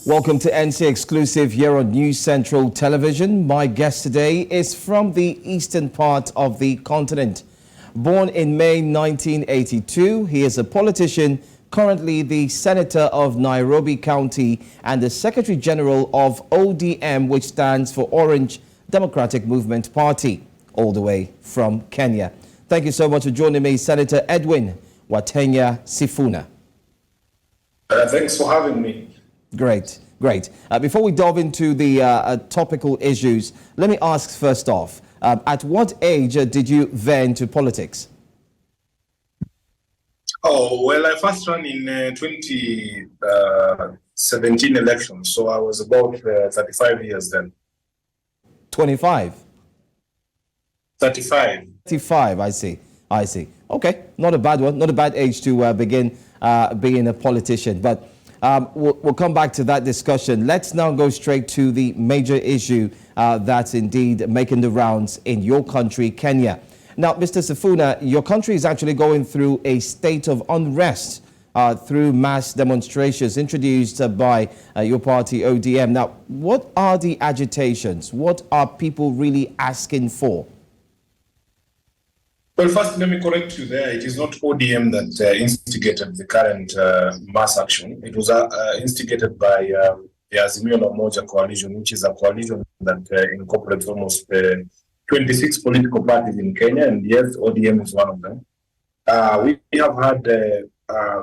Welcome to NC Exclusive here on News Central Television. My guest today is from the eastern part of the continent. Born in May 1982, he is a politician, currently the Senator of Nairobi County and the Secretary General of ODM, which stands for Orange Democratic Movement Party, all the way from Kenya. Thank you so much for joining me, Senator Edwin Watenya Sifuna. Thanks for having me. Great. Before we delve into the topical issues, let me ask first off, at what age did you veer into politics? Oh, well, I first ran in 2017 elections, so I was about 35 years then. 25? 35. 35, I see. Okay, not a bad one, not a bad age to begin being a politician, but we'll come back to that discussion. Let's now go straight to the major issue that's indeed making the rounds in your country, Kenya. Now, Mr. Sifuna, your country is actually going through a state of unrest through mass demonstrations introduced by your party, ODM. Now, what are the agitations? What are people really asking for? Well, first, let me correct you there. It is not ODM that instigated the current mass action. It was instigated by the Azimio la Umoja coalition, which is a coalition that incorporates almost 26 political parties in Kenya, and yes, ODM is one of them. We have had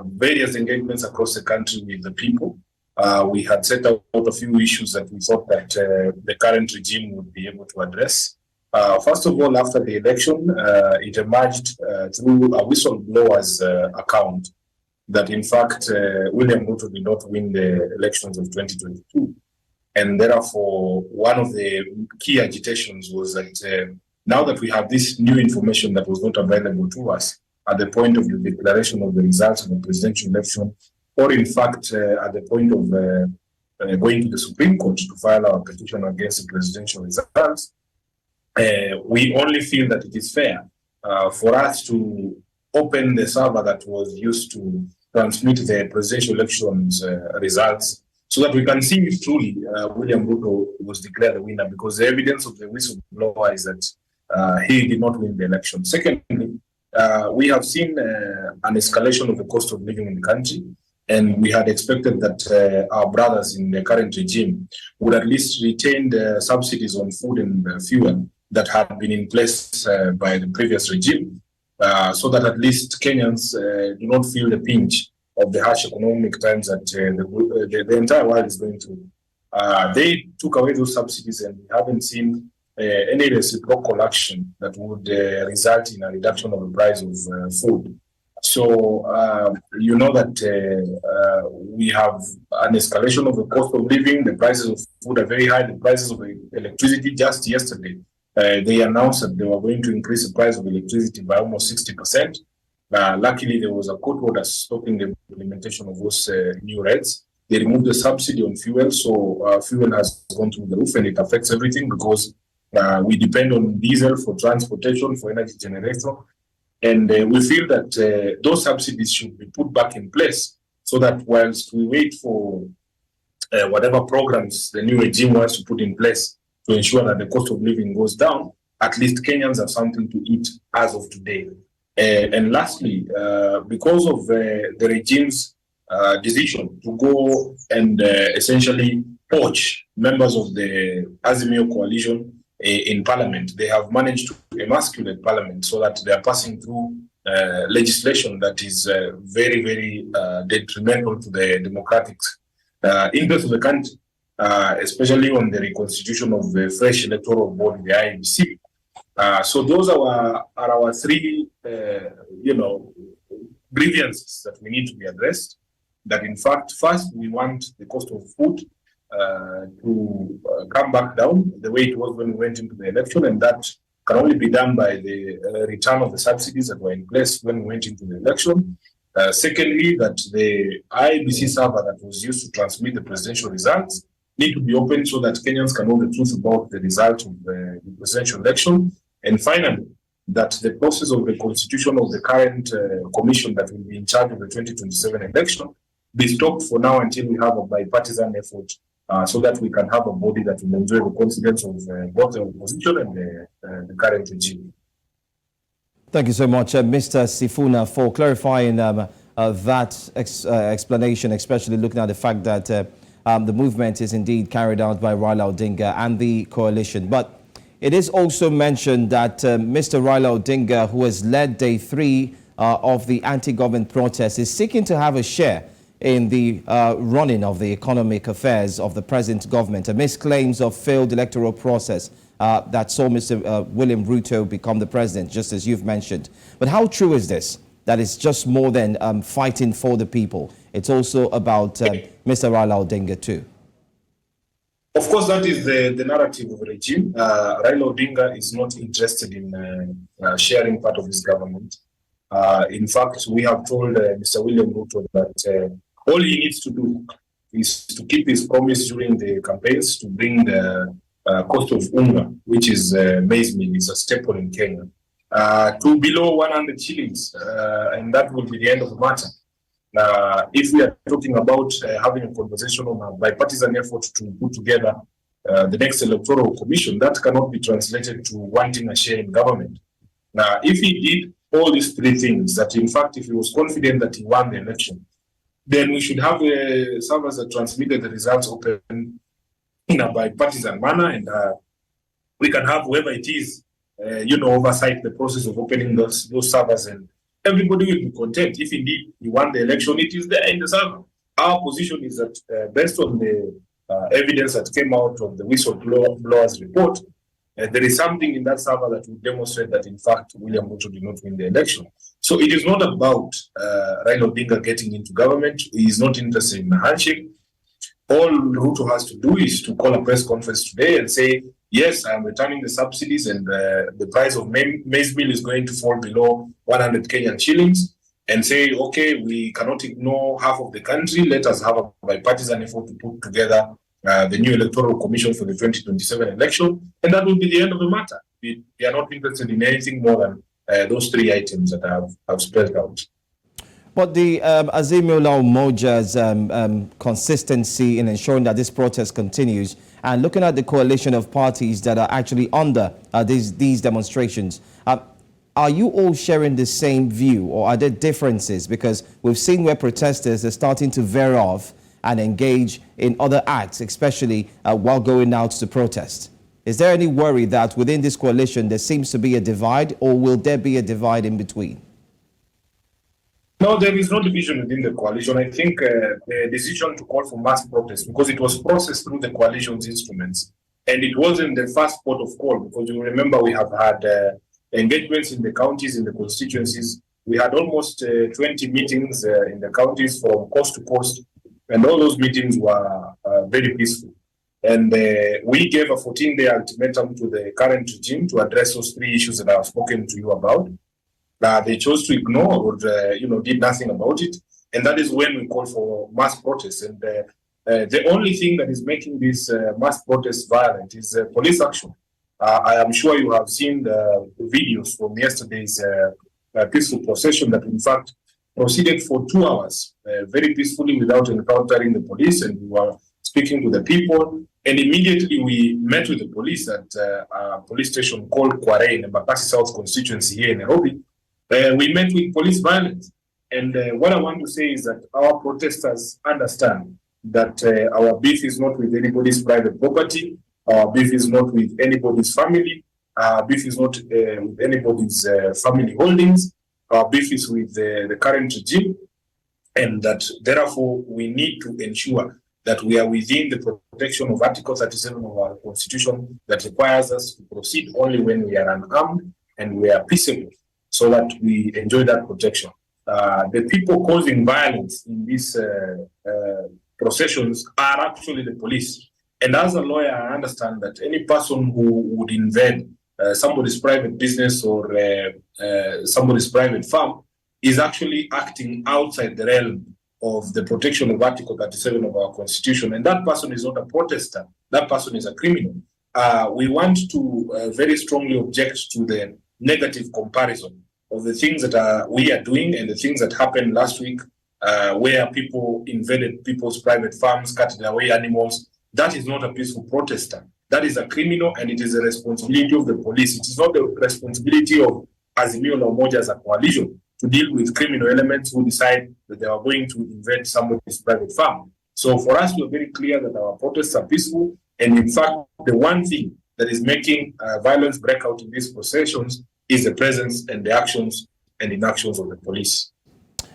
various engagements across the country with the people. We had set out a few issues that we thought that the current regime would be able to address. First of all, after the election, it emerged through a whistleblower's account that, in fact, William Ruto did not win the elections of 2022. And therefore, one of the key agitations was that now that we have this new information that was not available to us at the point of the declaration of the results of the presidential election, or in fact, at the point of going to the Supreme Court to file our petition against the presidential results, we only feel that it is fair for us to open the server that was used to transmit the presidential elections results so that we can see if truly William Ruto was declared the winner, because the evidence of the whistleblower is that he did not win the election. Secondly, we have seen an escalation of the cost of living in the country, and we had expected that our brothers in the current regime would at least retain the subsidies on food and fuel that had been in place by the previous regime, so that at least Kenyans do not feel the pinch of the harsh economic times that the entire world is going through. They took away those subsidies, and we haven't seen any reciprocal action that would result in a reduction of the price of food. So you know that we have an escalation of the cost of living. The prices of food are very high. The prices of electricity, just yesterday, they announced that they were going to increase the price of electricity by almost 60%. Luckily, there was a court order stopping the implementation of those new rates. They removed the subsidy on fuel, so fuel has gone through the roof, and it affects everything because we depend on diesel for transportation, for energy generation. And we feel that those subsidies should be put back in place so that whilst we wait for whatever programs the new regime wants to put in place to ensure that the cost of living goes down, at least Kenyans have something to eat as of today. And lastly, because of the regime's decision to go and essentially poach members of the Azimio coalition in parliament, they have managed to emasculate parliament so that they are passing through legislation that is very, very detrimental to the democratic interest of the country, especially on the reconstitution of the fresh electoral board, the IEBC. So those are our three, grievances that we need to be addressed. That in fact, first, we want the cost of food to come back down the way it was when we went into the election, and that can only be done by the return of the subsidies that were in place when we went into the election. Secondly, that the IEBC server that was used to transmit the presidential results need to be open so that Kenyans can know the truth about the result of the presidential election. And finally, that the process of the constitution of the current commission that will be in charge of the 2027 election be stopped for now until we have a bipartisan effort, so that we can have a body that will enjoy the confidence of both the opposition and the current regime. Thank you so much, Mr. Sifuna, for clarifying that explanation, especially looking at the fact that the movement is indeed carried out by Raila Odinga and the coalition. But it is also mentioned that Mr. Raila Odinga, who has led day 3 of the anti-government protest, is seeking to have a share in the running of the economic affairs of the present government amidst claims of failed electoral process that saw Mr. William Ruto become the president, just as you've mentioned. But how true is this? That it's just more than fighting for the people. It's also about Mr. Raila Odinga too. Of course, that is the narrative of the regime. Raila Odinga is not interested in sharing part of his government. In fact, we have told Mr. William Ruto that all he needs to do is to keep his promise during the campaigns to bring the cost of unga, which is maize meal, is a staple in Kenya, to below 100 shillings, and that will be the end of the matter. If we are talking about having a conversation on a bipartisan effort to put together the next electoral commission, that cannot be translated to wanting a share in government. Now, if he did all these 3 things, that in fact, if he was confident that he won the election, then we should have servers that transmitted the results open in a bipartisan manner, and we can have whoever it is, oversight the process of opening those servers, and everybody will be content. If indeed he won the election, it is there in the server. Our position is that based on the evidence that came out of the whistleblowers report, there is something in that server that will demonstrate that, in fact, William Ruto did not win the election. So it is not about Raila Odinga getting into government. He is not interested in a handshake. All Ruto has to do is to call a press conference today and say, yes, I am returning the subsidies, and the price of maize meal is going to fall below 100 Kenyan shillings, and say, okay, we cannot ignore half of the country. Let us have a bipartisan effort to put together the new electoral commission for the 2027 election, and that will be the end of the matter. We are not interested in anything more than those 3 items that I have spelled out. But the Azimio Umoja's consistency in ensuring that this protest continues, and looking at the coalition of parties that are actually under these demonstrations, are you all sharing the same view, or are there differences? Because we've seen where protesters are starting to veer off and engage in other acts, especially while going out to protest. Is there any worry that within this coalition there seems to be a divide, or will there be a divide in between? No, there is no division within the coalition. I think the decision to call for mass protest, because it was processed through the coalition's instruments, and it wasn't the first port of call, because you remember we have had engagements in the counties, in the constituencies. We had almost 20 meetings in the counties from coast to coast, and all those meetings were very peaceful. And we gave a 14-day ultimatum to the current regime to address those 3 issues that I have spoken to you about. They chose to ignore or, did nothing about it. And that is when we call for mass protests. And the only thing that is making this mass protest violent is police action. I am sure you have seen the videos from yesterday's peaceful procession that, in fact, proceeded for 2 hours very peacefully without encountering the police, and we were speaking to the people. And immediately we met with the police at a police station called Kware in the Embakasi South constituency here in Nairobi. We met with police violence. And what I want to say is that our protesters understand that our beef is not with anybody's private property. Our beef is not with anybody's family. Our beef is not with anybody's family holdings. Our beef is with the current regime. And that therefore we need to ensure that we are within the protection of Article 37 of our Constitution that requires us to proceed only when we are unarmed and we are peaceable, so that we enjoy that protection. The people causing violence in these processions are actually the police. And as a lawyer, I understand that any person who would invade somebody's private business or somebody's private farm is actually acting outside the realm of the protection of Article 37 of our Constitution. And that person is not a protester. That person is a criminal. We want to very strongly object to the negative comparison of the things that we are doing and the things that happened last week where people invaded people's private farms, cutting away animals. That is not a peaceful protester. That is a criminal, and it is a responsibility of the police. It is not the responsibility of Azimio la Umoja as a coalition to deal with criminal elements who decide that they are going to invade somebody's private farm. So for us, we are very clear that our protests are peaceful. And in fact, the one thing that is making violence break out in these processions is the presence and the actions and inactions of the police.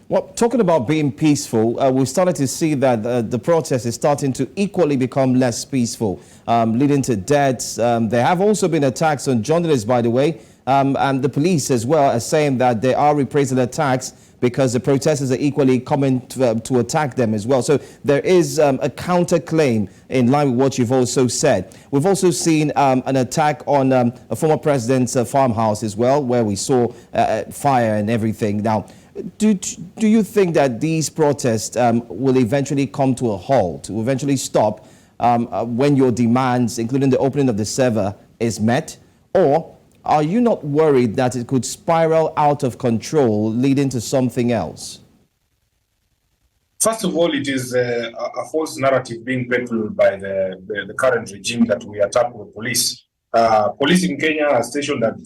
Well, talking about being peaceful, we've started to see that the protest is starting to equally become less peaceful, leading to deaths. There have also been attacks on journalists, by the way, and the police as well are saying that there are reprisal attacks because the protesters are equally coming to attack them as well. So there is a counterclaim in line with what you've also said. We've also seen an attack on a former president's farmhouse as well, where we saw fire and everything. Now, do you think that these protests will eventually come to a halt, will eventually stop when your demands, including the opening of the server, is met? Or are you not worried that it could spiral out of control, leading to something else? First of all, it is a false narrative being peddled by the current regime that we attack the police. Police in Kenya are stationed at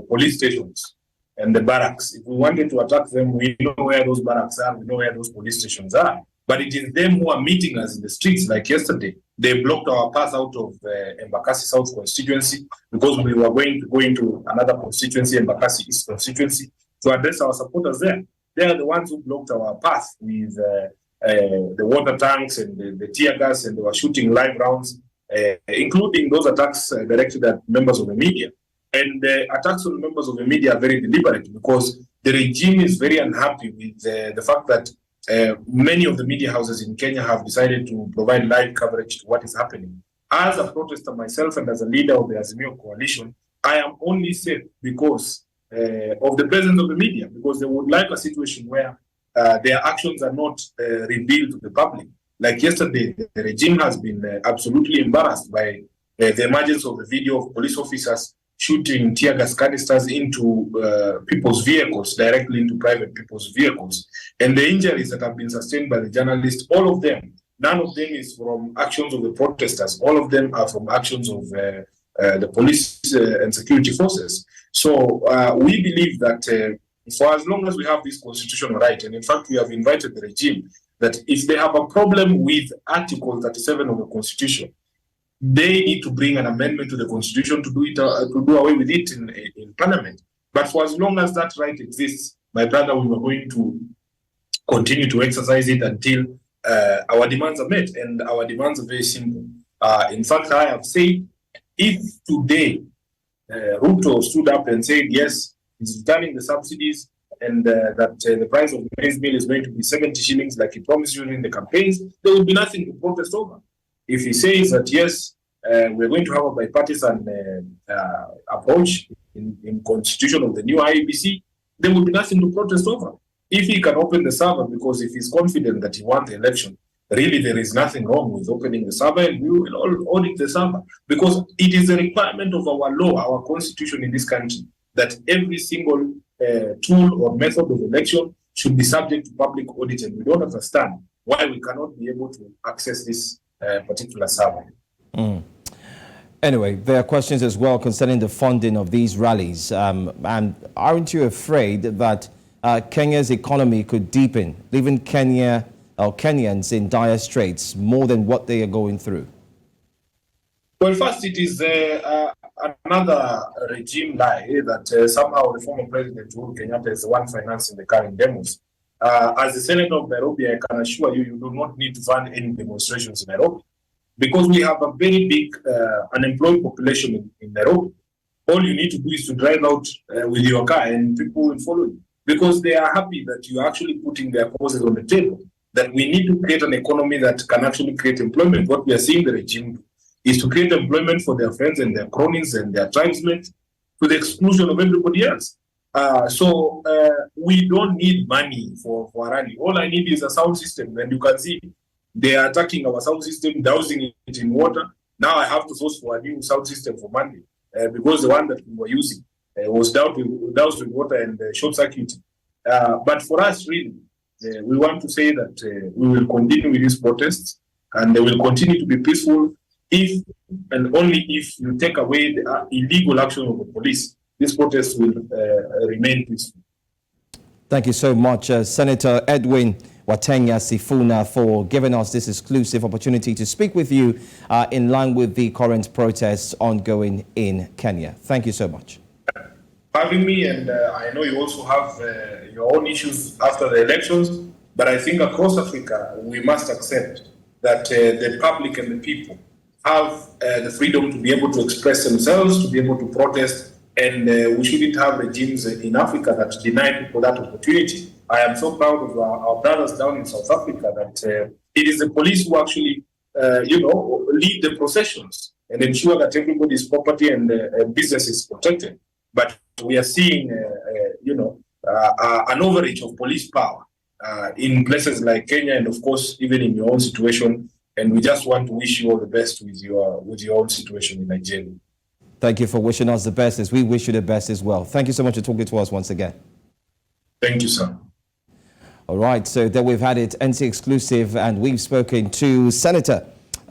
police stations and the barracks. If we wanted to attack them, we know where those barracks are, we know where those police stations are. But it is them who are meeting us in the streets. Like yesterday, they blocked our path out of Embakasi South constituency because we were going to go into another constituency, Embakasi East constituency, to address our supporters there. They are the ones who blocked our path with the water tanks and the tear gas, and they were shooting live rounds, including those attacks directed at members of the media. And the attacks on members of the media are very deliberate because the regime is very unhappy with the fact that many of the media houses in Kenya have decided to provide live coverage to what is happening. As a protester myself and as a leader of the Azimio coalition, I am only safe because of the presence of the media, because they would like a situation where their actions are not revealed to the public. Like yesterday, the regime has been absolutely embarrassed by the emergence of the video of police officers shooting tear gas canisters into people's vehicles, directly into private people's vehicles. And the injuries that have been sustained by the journalists, all of them, none of them is from actions of the protesters. All of them are from actions of the police and security forces. So we believe that for as long as we have this constitutional right, and in fact we have invited the regime, that if they have a problem with Article 37 of the Constitution, they need to bring an amendment to the Constitution to do it, to do away with it in Parliament. But for as long as that right exists, my brother, we are going to continue to exercise it until our demands are met. And our demands are very simple. In fact, I have said, if today Ruto stood up and said, yes, he's returning the subsidies and that the price of the maize meal is going to be 70 shillings like he promised during the campaigns, there will be nothing to protest over. If he says that, yes, we're going to have a bipartisan approach in constitution of the new IEBC, there will be nothing to protest over. If he can open the server, because if he's confident that he won the election, really there is nothing wrong with opening the server, and we will all audit the server, because it is a requirement of our law, our constitution in this country, that every single tool or method of election should be subject to public audit, and we don't understand why we cannot be able to access this particular server. Anyway, there are questions as well concerning the funding of these rallies. And aren't you afraid that Kenya's economy could deepen, leaving Kenya or Kenyans in dire straits more than what they are going through? Well, first, it is another regime lie that somehow the former president Uhuru Kenyatta is the one financing the current demos. As the senator of Nairobi, I can assure you, you do not need to fund any demonstrations in Nairobi, because we have a very big unemployed population in Nairobi. All you need to do is to drive out with your car and people will follow you, because they are happy that you are actually putting their causes on the table, that we need to create an economy that can actually create employment. What we are seeing the regime do is to create employment for their friends and their cronies and their tribesmen to the exclusion of everybody else. So we don't need money for a rally. All I need is a sound system, and you can see they are attacking our sound system, dousing it in water. Now I have to source for a new sound system for Monday because the one that we were using was doused with water and short-circuited. But for us, really, we want to say that we will continue with these protests, and they will continue to be peaceful if and only if you take away the illegal action of the police. These protests will remain peaceful. Thank you so much, Senator Edwin Watenya Sifuna, for giving us this exclusive opportunity to speak with you in line with the current protests ongoing in Kenya. Thank you so much. Having me, and I know you also have your own issues after the elections, but I think across Africa we must accept that the public and the people have the freedom to be able to express themselves, to be able to protest, and we shouldn't have regimes in Africa that deny people that opportunity. I am so proud of our brothers down in South Africa that it is the police who actually, lead the processions and ensure that everybody's property and business is protected. But we are seeing, an overreach of police power in places like Kenya, and of course, even in your own situation. And we just want to wish you all the best with your own situation in Nigeria. Thank you for wishing us the best, as we wish you the best as well. Thank you so much for talking to us once again. Thank you, sir. All right, so there we've had it, NC exclusive, and we've spoken to Senator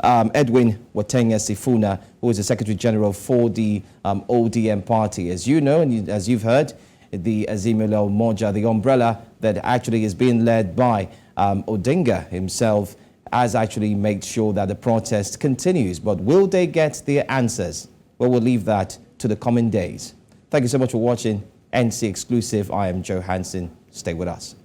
Edwin Watenya Sifuna, who is the Secretary General for the ODM party. As you know, and as you've heard, the Azimio Moja, the umbrella that actually is being led by Odinga himself, has actually made sure that the protest continues. But will they get their answers? Well, we'll leave that to the coming days. Thank you so much for watching NC Exclusive. I am Joe Hanson. Stay with us.